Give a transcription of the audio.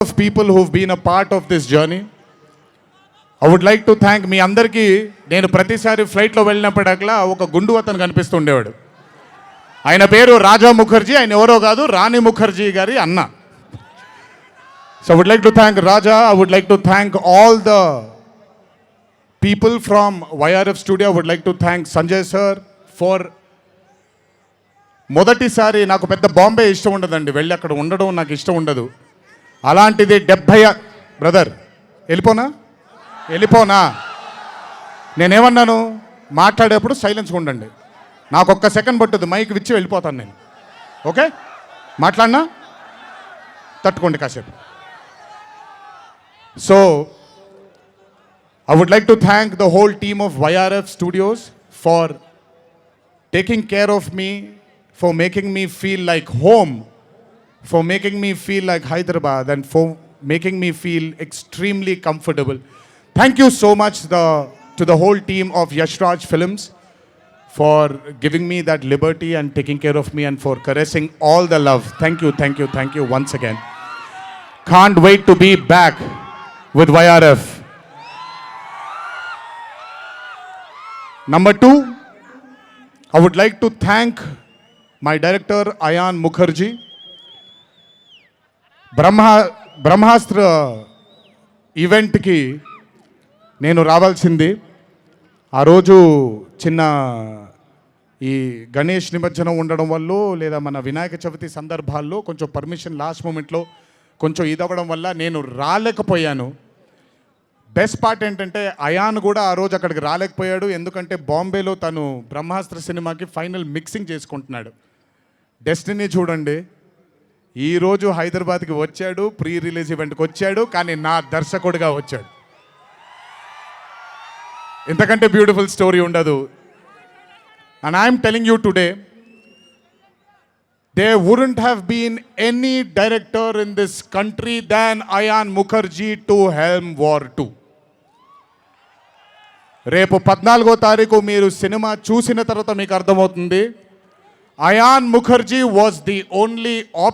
of people who've been a part of this journey. I would like to thank మీ అందరికీ. నేను ప్రతిసారి ఫ్లైట్లో వెళ్ళినప్పుడల్లా ఒక గుండు అతను కనిపిస్తుండేవాడు. ఆయన పేరు రాజా ముఖర్జీ. ఆయన ఎవరో కాదు, రాణి ముఖర్జీ గారి అన్న. So I would like to thank Raja. I would like to thank all the people from YRF studio. I would like to thank Sanjay sir for మొదటిసారి నాకు పెద్ద బాంబే ఇష్టం ఉండదండి, వెళ్ళి అక్కడ ఉండడం నాకు ఇష్టం ఉండదు. అలాంటిది 70 బ్రదర్ వెళ్ళిపోనా నేనేమన్నాను, మాట్లాడేప్పుడు సైలెన్స్గా ఉండండి. నాకు ఒక్క సెకండ్ పట్టుద్ది, మైక్ విచ్చి వెళ్ళిపోతాను నేను. ఓకే, మాట్లాడినా తట్టుకోండి కాసేపు. So I would like to thank the whole team of YRF Studios for taking care of me, for making me feel like home, for making me feel like Hyderabad, and for making me feel extremely comfortable. Thank you so much to the whole team of Yashraj Films for giving me that liberty and taking care of me and for caressing all the love. Thank you once again. Can't wait to be back with YRF. Number 2, I would like to thank my director Ayan Mukherjee. బ్రహ్మాస్త్ర ఈవెంట్కి నేను రావాల్సింది. ఆ రోజు చిన్న ఈ గణేష్ నిమజ్జనం ఉండడం వల్ల లేదా మన వినాయక చవితి సందర్భాల్లో కొంచెం పర్మిషన్ లాస్ట్ మూమెంట్లో కొంచెం ఇదవ్వడం వల్ల నేను రాలేకపోయాను. బెస్ట్ పార్ట్ ఏంటంటే అయాన్ కూడా ఆ రోజు అక్కడికి రాలేకపోయాడు, ఎందుకంటే బాంబేలో తను బ్రహ్మాస్త్ర సినిమాకి ఫైనల్ మిక్సింగ్ చేసుకుంటున్నాడు. డెస్టినీ చూడండి, ఈరోజు హైదరాబాద్కి వచ్చాడు, ప్రీ రిలీజ్ ఈవెంట్కి వచ్చాడు, కానీ నా దర్శకుడిగా వచ్చాడు. ఇంతకంటే బ్యూటిఫుల్ స్టోరీ ఉండదు. And I'm telling you today, there wouldn't have been any director in this country than Ayan Mukherjee to helm War 2. రేపు 14వ తారీఖు మీరు సినిమా చూసిన తర్వాత మీకు అర్థమవుతుంది. Ayan Mukherjee was the only option